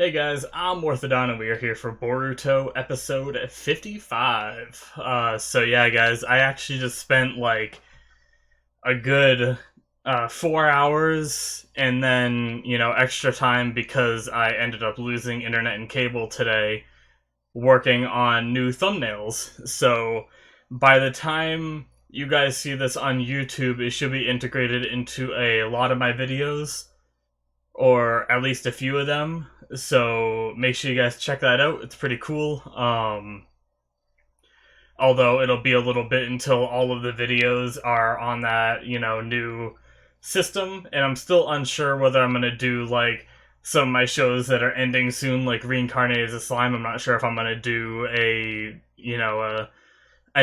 Hey guys, I'm Morthadon and we are here for Boruto episode 55. So yeah guys, I actually just spent like a good 4 hours and then, extra time because I ended up losing internet and cable today working on new thumbnails. So by the time you guys see this on YouTube, it should be integrated into a lot of my videos, or at least a few of them. So make sure you guys check that out. It's pretty cool. Although it'll be a little bit until all of the videos are on that, new system, and I'm still unsure whether I'm gonna do like some of my shows that are ending soon, like Reincarnated as a Slime. I'm not sure if I'm gonna do a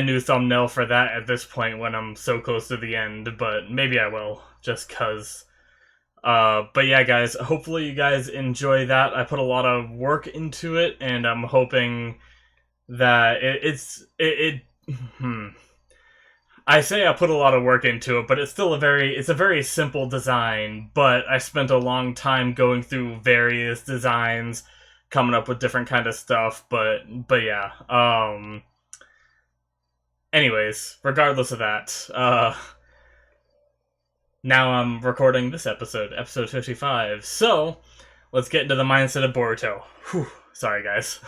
new thumbnail for that at this point when I'm so close to the end, but maybe I will, just cause. But yeah, guys, hopefully you guys enjoy that. I put a lot of work into it, and I'm hoping that I say I put a lot of work into it, but it's still it's a very simple design, but I spent a long time going through various designs, coming up with different kind of stuff, but yeah. Anyways, regardless of that, now I'm recording this episode 55. So, let's get into the mindset of Boruto. Whew, sorry, guys.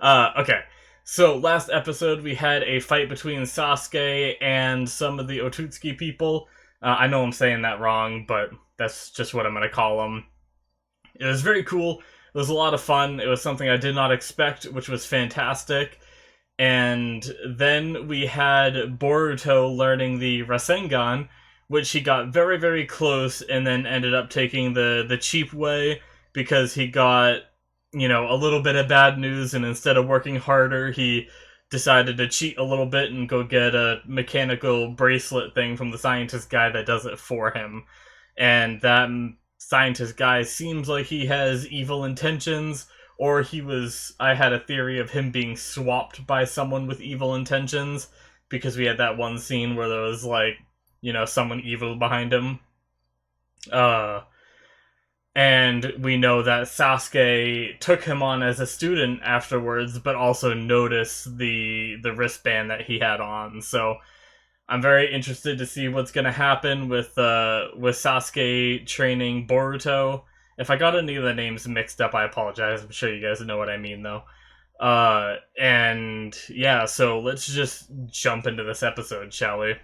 Okay. So, last episode, we had a fight between Sasuke and some of the Otsutsuki people. I know I'm saying that wrong, but that's just what I'm going to call them. It was very cool. It was a lot of fun. It was something I did not expect, which was fantastic. And then we had Boruto learning the Rasengan, which he got very, very close and then ended up taking the cheap way because he got, a little bit of bad news, and instead of working harder, he decided to cheat a little bit and go get a mechanical bracelet thing from the scientist guy that does it for him. And that scientist guy seems like he has evil intentions, or I had a theory of him being swapped by someone with evil intentions, because we had that one scene where there was like, someone evil behind him. And we know that Sasuke took him on as a student afterwards, but also noticed the wristband that he had on. So I'm very interested to see what's going to happen with Sasuke training Boruto. If I got any of the names mixed up, I apologize. I'm sure you guys know what I mean, though. And yeah, so let's just jump into this episode, shall we?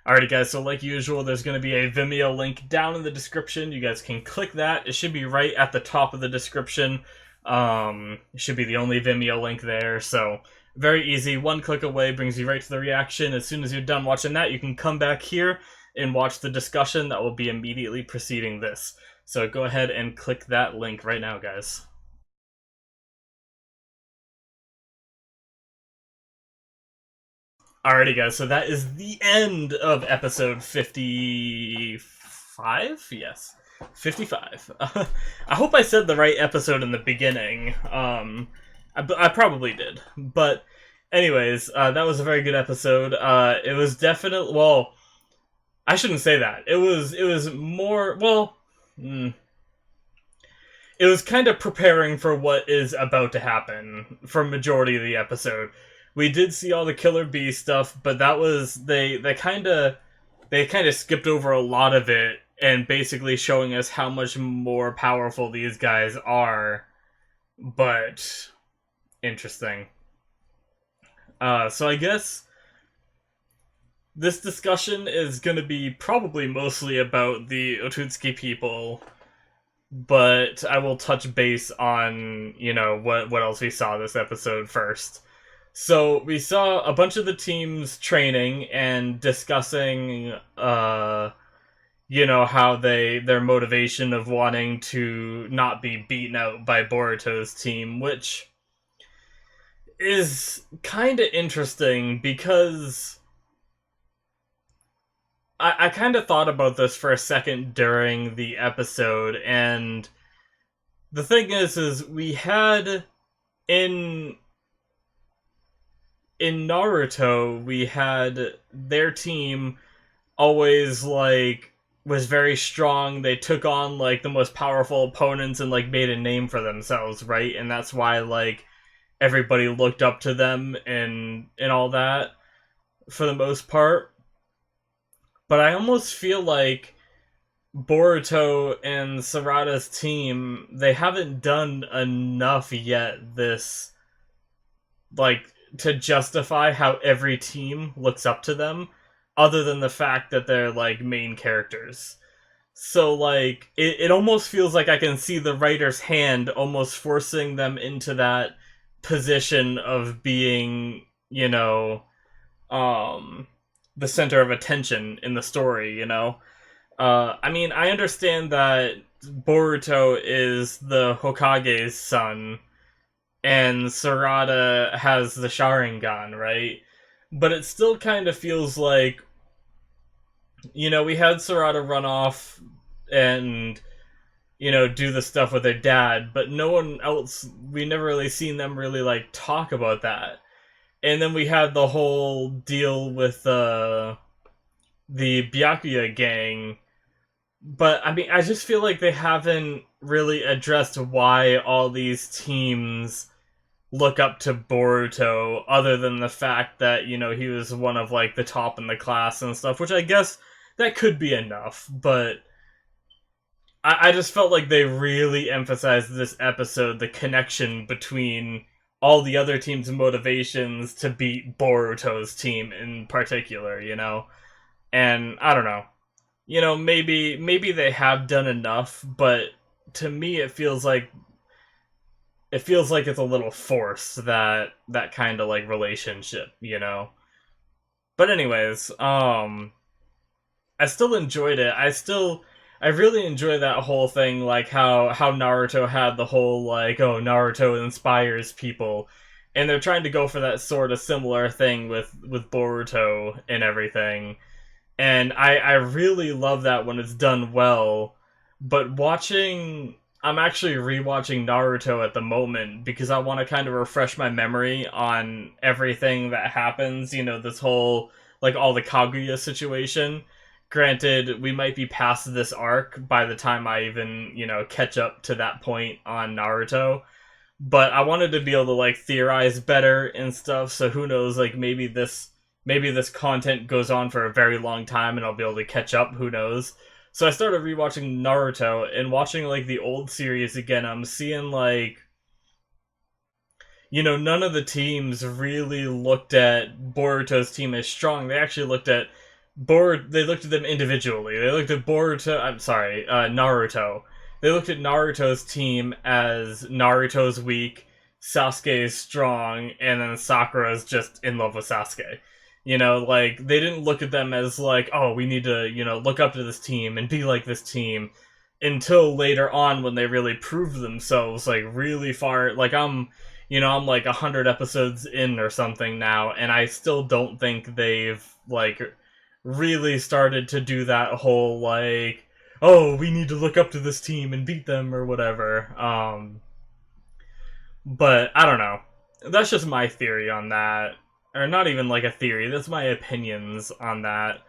Alrighty, guys, so like usual, there's going to be a Vimeo link down in the description. You guys can click that. It should be right at the top of the description. It should be the only Vimeo link there, so very easy. One click away brings you right to the reaction. As soon as you're done watching that, you can come back here and watch the discussion that will be immediately preceding this. So go ahead and click that link right now, guys. Alrighty, guys, so that is the end of episode 55? Yes, 55. I hope I said the right episode in the beginning. I probably did. But anyways, that was a very good episode. It was definitely, well, I shouldn't say that. It was more, well, it was kind of preparing for what is about to happen for majority of the episode. We did see all the Killer Bee stuff, but that was they kind of skipped over a lot of it, and basically showing us how much more powerful these guys are. But interesting. So I guess this discussion is going to be probably mostly about the Otsutsuki people, but I will touch base on, what else we saw this episode first. So we saw a bunch of the teams training and discussing, how their motivation of wanting to not be beaten out by Boruto's team, which is kind of interesting because I kind of thought about this for a second during the episode, and the thing is we had in Naruto, we had their team always, like, was very strong. They took on like the most powerful opponents and like made a name for themselves, right? And that's why like everybody looked up to them and all that for the most part. But I almost feel like Boruto and Sarada's team, they haven't done enough yet this, like, to justify how every team looks up to them, other than the fact that they're, like, main characters. So, like, it almost feels like I can see the writer's hand almost forcing them into that position of being, you know, the center of attention in the story, you know? I mean, I understand that Boruto is the Hokage's son, and Sarada has the Sharingan, right? But it still kind of feels like, you know, we had Sarada run off and, you know, do the stuff with their dad, but no one else, we never really seen them really, like, talk about that. And then we had the whole deal with, the Byakuya gang. But, I mean, I just feel like they haven't really addressed why all these teams look up to Boruto, other than the fact that, you know, he was one of, like, the top in the class and stuff, which I guess that could be enough, but I just felt like they really emphasized this episode the connection between all the other teams' motivations to beat Boruto's team in particular, you know? And, I don't know. You know, maybe they have done enough, but to me it feels like it's a little forced, that kind of like relationship, you know. But anyways, I still enjoyed it. I really enjoy that whole thing, like how Naruto had the whole like, oh, Naruto inspires people, and they're trying to go for that sort of similar thing with Boruto and everything. And I really love that when it's done well. But I'm actually rewatching Naruto at the moment because I want to kind of refresh my memory on everything that happens. You know, this whole, like, all the Kaguya situation. Granted, we might be past this arc by the time I even, you know, catch up to that point on Naruto. But I wanted to be able to, like, theorize better and stuff, so who knows, like, maybe this content goes on for a very long time and I'll be able to catch up, who knows. So I started rewatching Naruto and watching, like, the old series again. I'm seeing, like, you know, none of the teams really looked at Boruto's team as strong. They actually looked at they looked at them individually. They looked at Naruto. They looked at Naruto's team as Naruto's weak, Sasuke's strong, and then Sakura's just in love with Sasuke. You know, like, they didn't look at them as like, oh, we need to, you know, look up to this team and be like this team, until later on when they really proved themselves, like, really far. Like, I'm like 100 episodes in or something now, and I still don't think they've, like, really started to do that whole, like, oh, we need to look up to this team and beat them or whatever. But I don't know. That's just my theory on that. Or not even like a theory, that's my opinions on that.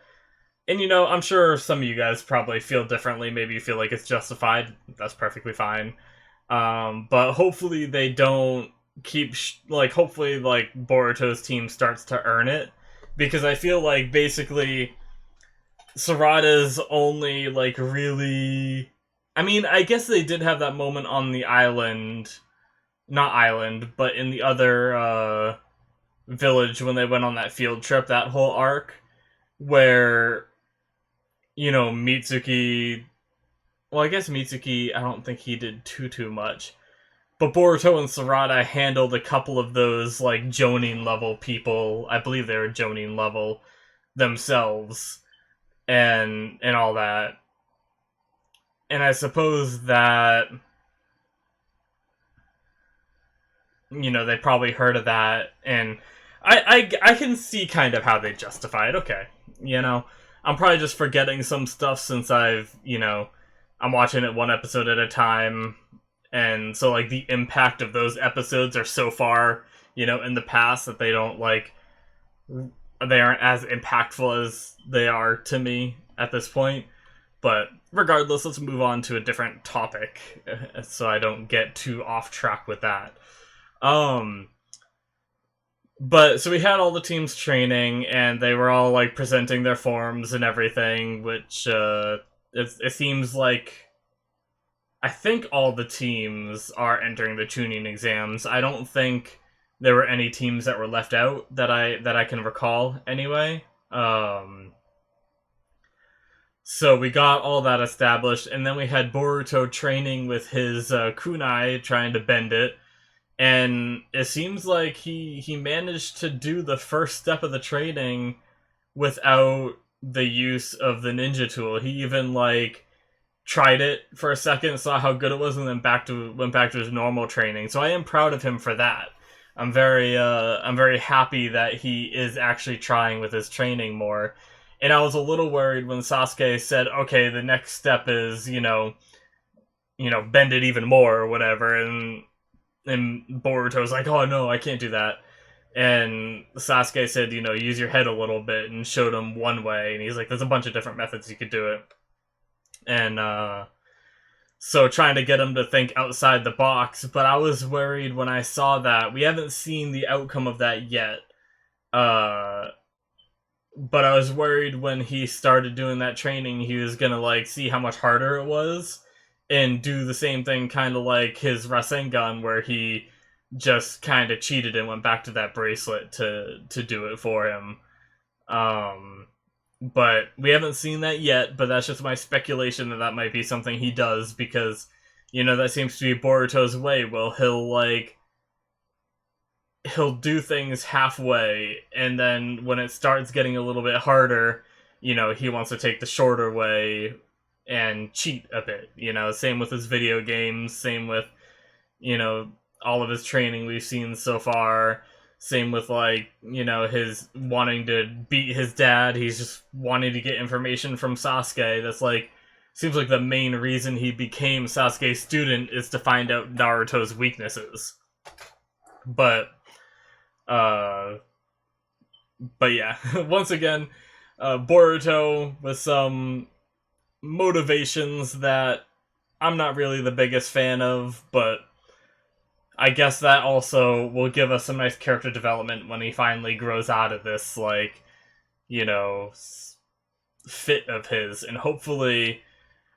And, you know, I'm sure some of you guys probably feel differently. Maybe you feel like it's justified. That's perfectly fine. But hopefully they don't keep, hopefully, like, Boruto's team starts to earn it. Because I feel like, basically, Sarada's only, like, really... I mean, I guess they did have that moment on the island. Not island, but in the other, village when they went on that field trip, that whole arc, where, you know, Mitsuki... Well, I guess Mitsuki, I don't think he did too much. But Boruto and Sarada handled a couple of those, like, Jonin level people. I believe they were Jonin level themselves. And all that. And I suppose that, you know, they probably heard of that, and I can see kind of how they justify it. Okay, you know, I'm probably just forgetting some stuff since I'm watching it one episode at a time, and so, like, the impact of those episodes are so far, you know, in the past that they aren't as impactful as they are to me at this point. But regardless, let's move on to a different topic so I don't get too off track with that. But so we had all the teams training, and they were all like presenting their forms and everything, which it seems like I think all the teams are entering the tuning exams. I don't think there were any teams that were left out that I can recall anyway. So we got all that established, and then we had Boruto training with his kunai, trying to bend it, and it seems like he managed to do the first step of the training without the use of the ninja tool. He even like tried it for a second, saw how good it was, and then went back to his normal training. So I am proud of him for that. I'm very happy that he is actually trying with his training more. And I was a little worried when Sasuke said, "Okay, the next step is bend it even more or whatever," and Boruto was like, "Oh no, I can't do that." And Sasuke said, use your head a little bit, and showed him one way, and he's like, "There's a bunch of different methods you could do it." And so trying to get him to think outside the box, but I was worried when I saw that. We haven't seen the outcome of that yet. But I was worried when he started doing that training, he was gonna like see how much harder it was, and do the same thing, kind of like his Rasengan, where he just kind of cheated and went back to that bracelet to do it for him. But we haven't seen that yet, but that's just my speculation that might be something he does, because, that seems to be Boruto's way. Well, he'll do things halfway, and then when it starts getting a little bit harder, he wants to take the shorter way and cheat a bit. Same with his video games, same with, all of his training we've seen so far. Same with, his wanting to beat his dad. He's just wanting to get information from Sasuke. That's, seems like the main reason he became Sasuke's student is to find out Naruto's weaknesses. But yeah, once again, Boruto with some motivations that I'm not really the biggest fan of, but I guess that also will give us some nice character development when he finally grows out of this, fit of his. And hopefully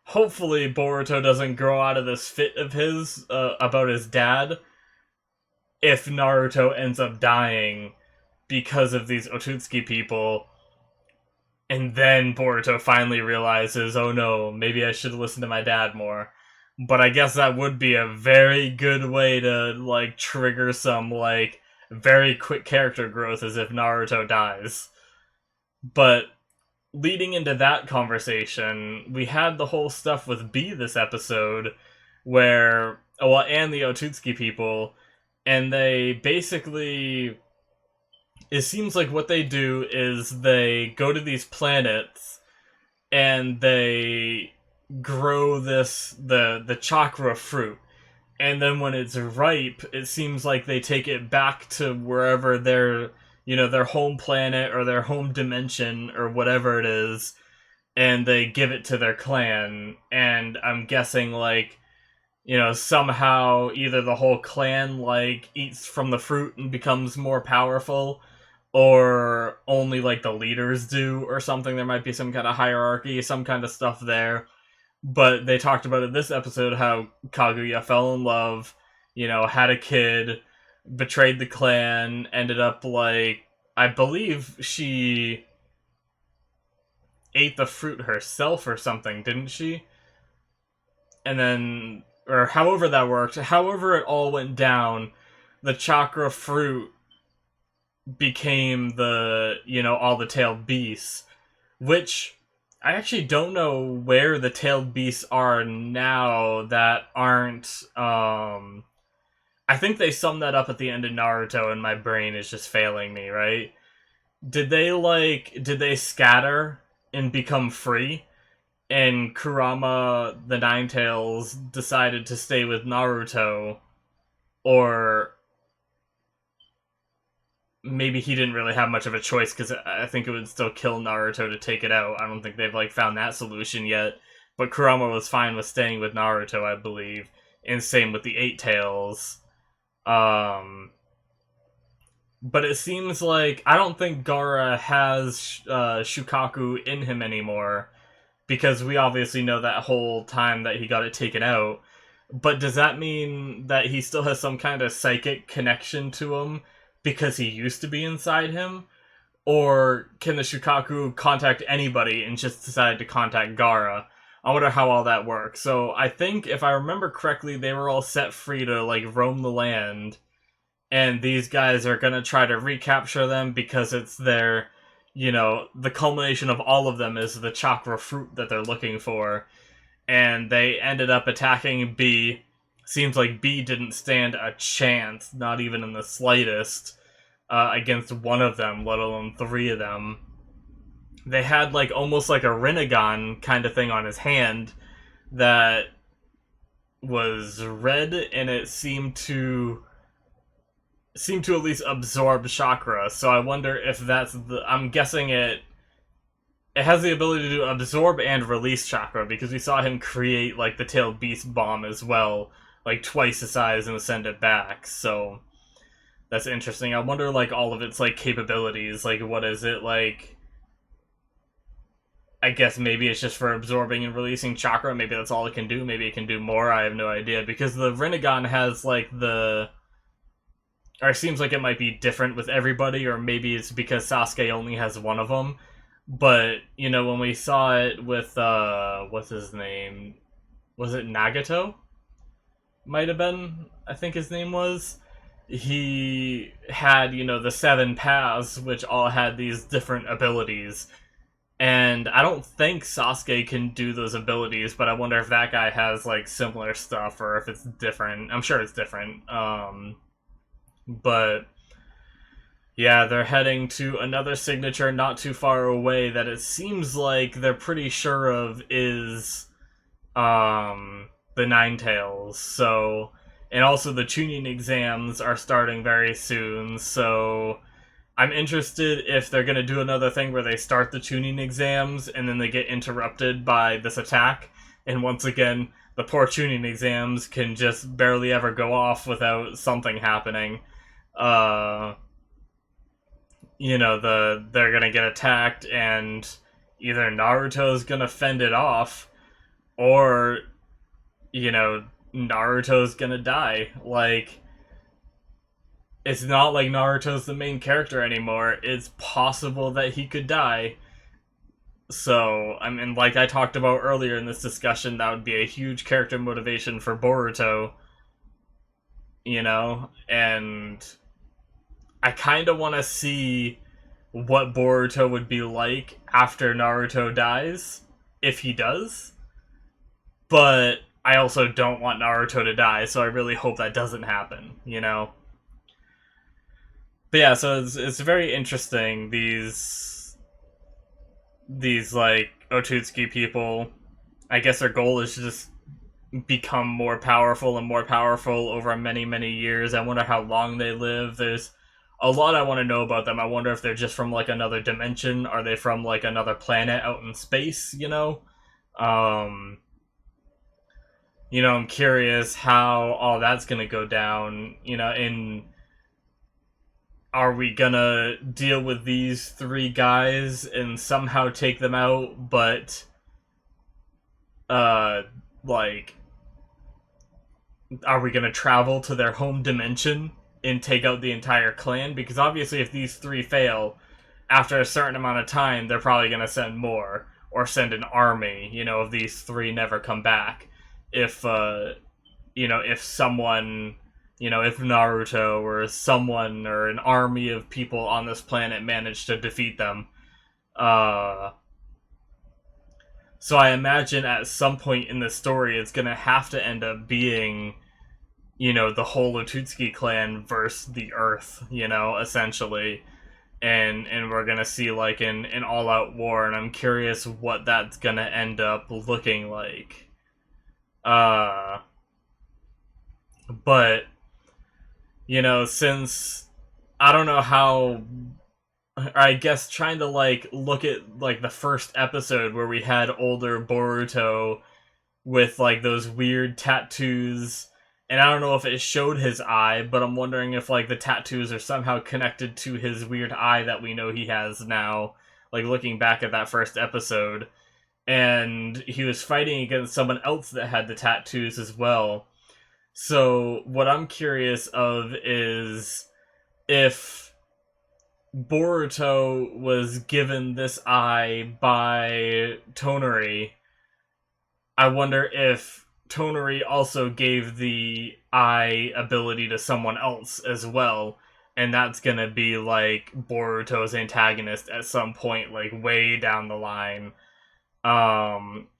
Boruto doesn't grow out of this fit of his about his dad if Naruto ends up dying because of these Otsutsuki people, and then Boruto finally realizes, oh no, maybe I should listen to my dad more. But I guess that would be a very good way to, trigger some, very quick character growth, as if Naruto dies. But leading into that conversation, we had the whole stuff with B this episode, where, and the Otsutsuki people, and they basically, it seems like what they do is they go to these planets and they grow the chakra fruit, and then when it's ripe, it seems like they take it back to wherever their home planet or their home dimension or whatever it is, and they give it to their clan. And I'm guessing somehow either the whole clan, eats from the fruit and becomes more powerful, or only, the leaders do, or something. There might be some kind of hierarchy, some kind of stuff there. But they talked about in this episode how Kaguya fell in love, had a kid, betrayed the clan, ended up, I believe she ate the fruit herself or something, didn't she? And then, or however that worked, however it all went down, the chakra fruit became all the tailed beasts, which I actually don't know where the tailed beasts are now that aren't, I think they summed that up at the end of Naruto and my brain is just failing me, right? Did they scatter and become free? And Kurama, the Nine-Tails, decided to stay with Naruto, or maybe he didn't really have much of a choice, because I think it would still kill Naruto to take it out. I don't think they've found that solution yet. but Kurama was fine with staying with Naruto, I believe, and same with the Eight Tails. Um, but it seems like I don't think Gaara has Shukaku in him anymore, because we obviously know that whole time that he got it taken out. But does that mean that he still has some kind of psychic connection to him because he used to be inside him? Or can the Shukaku contact anybody and just decide to contact Gaara? I wonder how all that works. So I think, if I remember correctly, they were all set free to, like, roam the land. And these guys are gonna try to recapture them because it's their, the culmination of all of them is the chakra fruit that they're looking for. And they ended up attacking B. Seems like B didn't stand a chance, not even in the slightest, against one of them, let alone three of them. They had like almost like a Rinnegan kind of thing on his hand that was red, and it seemed to at least absorb chakra. So I wonder if that's the. I'm guessing it has the ability to absorb and release chakra, because we saw him create like the tailed beast bomb as well, like twice the size, and send it back. So that's interesting. I wonder like all of its like capabilities, like what is it like? I guess maybe it's just for absorbing and releasing chakra. Maybe that's all it can do. Maybe it can do more. I have no idea, because the Rinnegan has like the. Or it seems like it might be different with everybody, or maybe it's because Sasuke only has one of them. But, when we saw it with, what's his name? Was it Nagato? Might have been, I think his name was. He had, the 7 paths, which all had these different abilities. And I don't think Sasuke can do those abilities, but I wonder if that guy has, like, similar stuff, or if it's different. I'm sure it's different. But yeah, they're heading to another signature not too far away that it seems like they're pretty sure of is the Nine Tails. So, and also the tuning exams are starting very soon, so I'm interested if they're going to do another thing where they start the tuning exams and then they get interrupted by this attack, and once again the poor tuning exams can just barely ever go off without something happening. They're gonna get attacked, and either Naruto's gonna fend it off, or, Naruto's gonna die. Like, it's not like Naruto's the main character anymore. It's possible that he could die. So, I mean, like I talked about earlier in this discussion, that would be a huge character motivation for Boruto. And I kind of want to see what Boruto would be like after Naruto dies, if he does. But I also don't want Naruto to die, so I really hope that doesn't happen, But yeah, so it's very interesting, these like Otsutsuki people. I guess their goal is to just become more powerful and more powerful over many, many years. I wonder how long they live. There's a lot I want to know about them. I wonder if they're just from like another dimension. Are they from like another planet out in space? I'm curious how all that's gonna go down. Are we gonna deal with these 3 guys and somehow take them out? But like, are we gonna travel to their home dimension and take out the entire clan? Because obviously if these 3 fail, after a certain amount of time, they're probably going to send more, or send an army, if these 3 never come back. If someone, if Naruto or someone or an army of people on this planet managed to defeat them. So I imagine at some point in the story it's going to have to end up being, the whole Otsutsuki clan versus the Earth, essentially. And we're going to see, like, an all-out war, and I'm curious what that's going to end up looking like. But, since I don't know how I guess trying to like look at like the first episode where we had older Boruto with like those weird tattoos, and I don't know if it showed his eye, but I'm wondering if like the tattoos are somehow connected to his weird eye that we know he has now, like looking back at that first episode. And he was fighting against someone else that had the tattoos as well. So what I'm curious of is if Boruto was given this eye by Tonari, I wonder if Tonari also gave the eye ability to someone else as well, and that's gonna be like Boruto's antagonist at some point, like way down the line.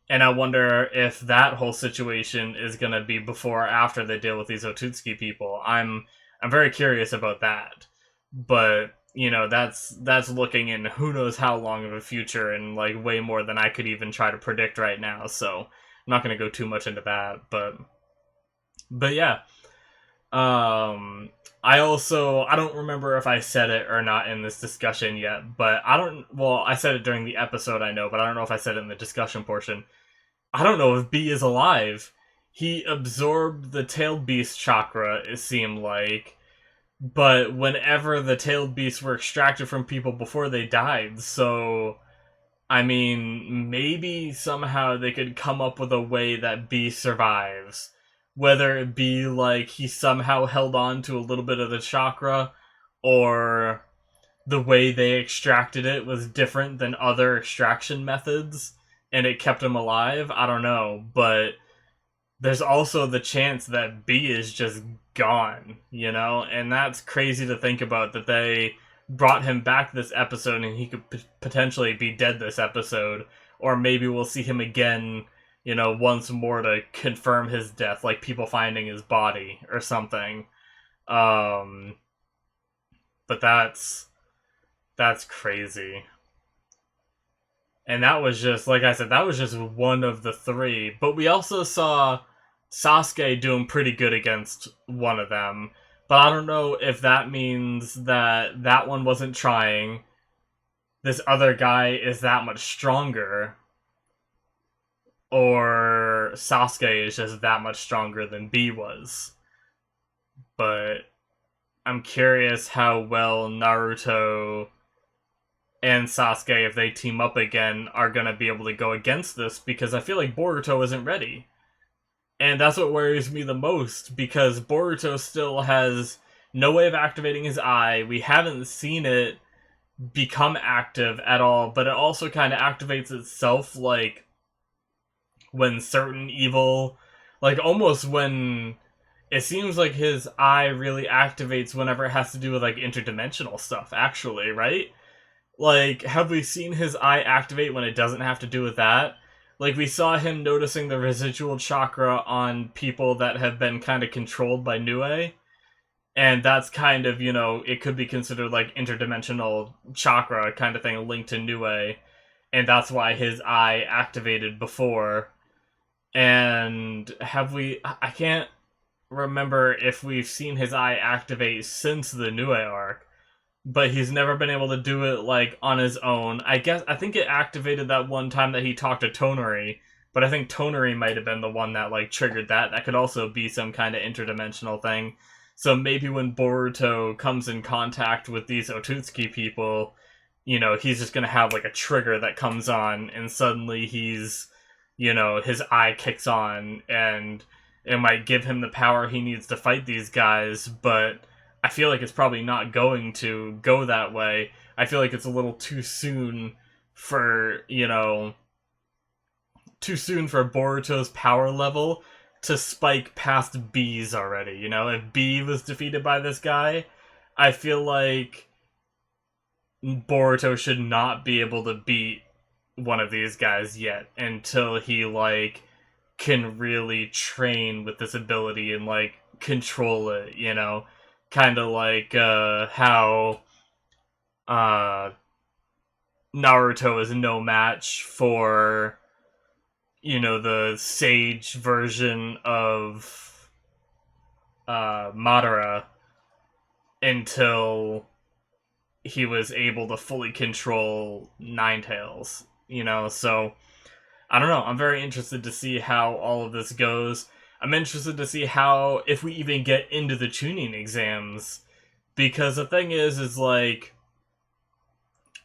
And I wonder if that whole situation is gonna be before or after they deal with these Otutsuki people. I'm very curious about that, but you know that's looking in who knows how long of a future, and like way more than I could even try to predict right now. So I'm not gonna go too much into that, but yeah. Um, I don't remember if I said it or not in this discussion yet, but I don't. Well, I said it during the episode, I know, but I don't know if I said it in the discussion portion. I don't know if B is alive. He absorbed the tailed beast chakra, it seemed like, but whenever the tailed beasts were extracted from people before they died, so I mean, maybe somehow they could come up with a way that B survives. Whether it be like he somehow held on to a little bit of the chakra, or the way they extracted it was different than other extraction methods, and it kept him alive. I don't know, but there's also the chance that B is just gone, you know? And that's crazy to think about, that they brought him back this episode and he could potentially be dead this episode, or maybe we'll see him again, you know, once more to confirm his death, like people finding his body or something. Um, but that's crazy. And that was just, like I said, that was just one of the three. But we also saw Sasuke doing pretty good against one of them. But I don't know if that means that that one wasn't trying. This other guy is that much stronger. Or Sasuke is just that much stronger than B was. But I'm curious how well Naruto and Sasuke, if they team up again, are going to be able to go against this, because I feel like Boruto isn't ready. And that's what worries me the most, because Boruto still has no way of activating his eye. We haven't seen it become active at all, but it also kind of activates itself, like, when certain evil... Like, almost when... It seems like his eye really activates whenever it has to do with, like, interdimensional stuff, actually, right? Like, have we seen his eye activate when it doesn't have to do with that? Like, we saw him noticing the residual chakra on people that have been kind of controlled by Nue. And that's kind of, you know, it could be considered like interdimensional chakra kind of thing linked to Nue. And that's why his eye activated before. And have we... I can't remember if we've seen his eye activate since the Nue arc. But he's never been able to do it, like, on his own. I think it activated that one time that he talked to Tonari, but I think Tonari might have been the one that, like, triggered that. That could also be some kind of interdimensional thing. So maybe when Boruto comes in contact with these Otutsuki people, you know, he's just gonna have, like, a trigger that comes on, and suddenly he's, you know, his eye kicks on, and it might give him the power he needs to fight these guys, but I feel like it's probably not going to go that way. I feel like it's a little too soon for, you know, too soon for Boruto's power level to spike past B's already, you know? If B was defeated by this guy, I feel like Boruto should not be able to beat one of these guys yet until he, like, can really train with this ability and, like, control it, you know? Kind of like how Naruto is no match for, you know, the sage version of Madara until, he was able to fully control Ninetales, you know, so I don't know. I'm very interested to see how all of this goes. I'm interested to see how, if we even get into the tuning exams, because the thing is like,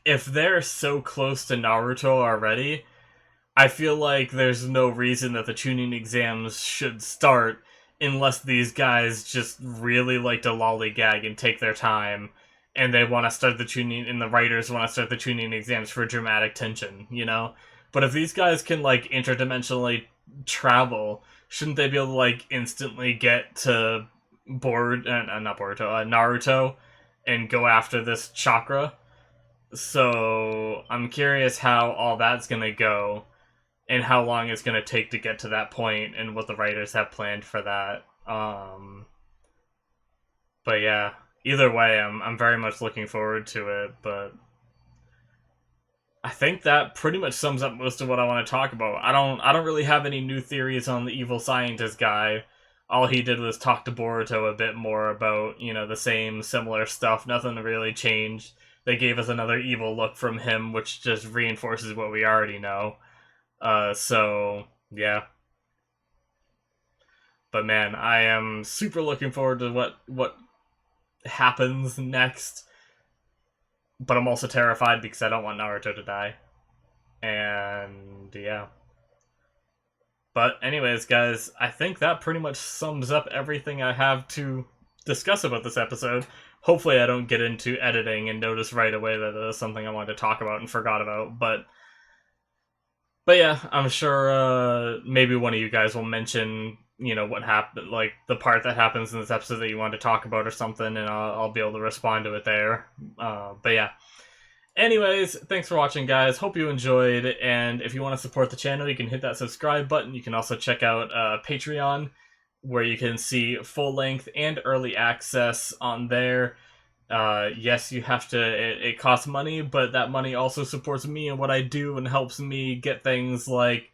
if they're so close to Naruto already, I feel like there's no reason that the tuning exams should start unless these guys just really like to lollygag and take their time, and they want to start the tuning, and the writers want to start the tuning exams for dramatic tension, you know? But if these guys can, like, interdimensionally travel, shouldn't they be able to, like, instantly get to Naruto, and go after this chakra? So, I'm curious how all that's gonna go, and how long it's going to take to get to that point, and what the writers have planned for that. But yeah, either way, I'm very much looking forward to it. But I think that pretty much sums up most of what I want to talk about. I don't really have any new theories on the evil scientist guy. All he did was talk to Boruto a bit more about, you know, the same similar stuff. Nothing really changed. They gave us another evil look from him, which just reinforces what we already know. So, yeah. But man, I am super looking forward to what happens next. But I'm also terrified because I don't want Naruto to die. And, yeah. But anyways, guys, I think that pretty much sums up everything I have to discuss about this episode. Hopefully I don't get into editing and notice right away that it is something I wanted to talk about and forgot about, but yeah, I'm sure maybe one of you guys will mention, you know, what happened, like the part that happens in this episode that you want to talk about or something, and I'll be able to respond to it there. But yeah. Anyways, thanks for watching, guys. Hope you enjoyed, and if you want to support the channel, you can hit that subscribe button. You can also check out Patreon, where you can see full-length and early access on there. Yes, you have to, it costs money, but that money also supports me and what I do and helps me get things like,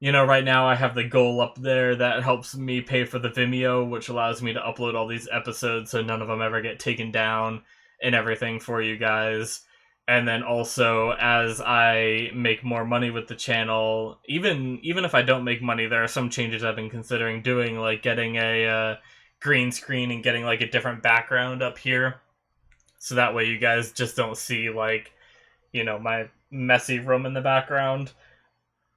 you know, right now I have the goal up there that helps me pay for the Vimeo, which allows me to upload all these episodes so none of them ever get taken down and everything for you guys. And then also, as I make more money with the channel, even if I don't make money, there are some changes I've been considering doing, like getting a green screen and getting like a different background up here. So that way you guys just don't see, like, you know, my messy room in the background.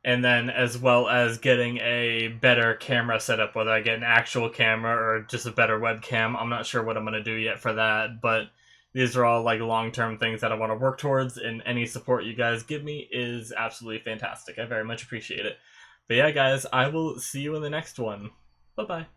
And then as well as getting a better camera setup, whether I get an actual camera or just a better webcam. I'm not sure what I'm going to do yet for that, but these are all, like, long-term things that I want to work towards, and any support you guys give me is absolutely fantastic. I very much appreciate it. But yeah, guys, I will see you in the next one. Bye-bye.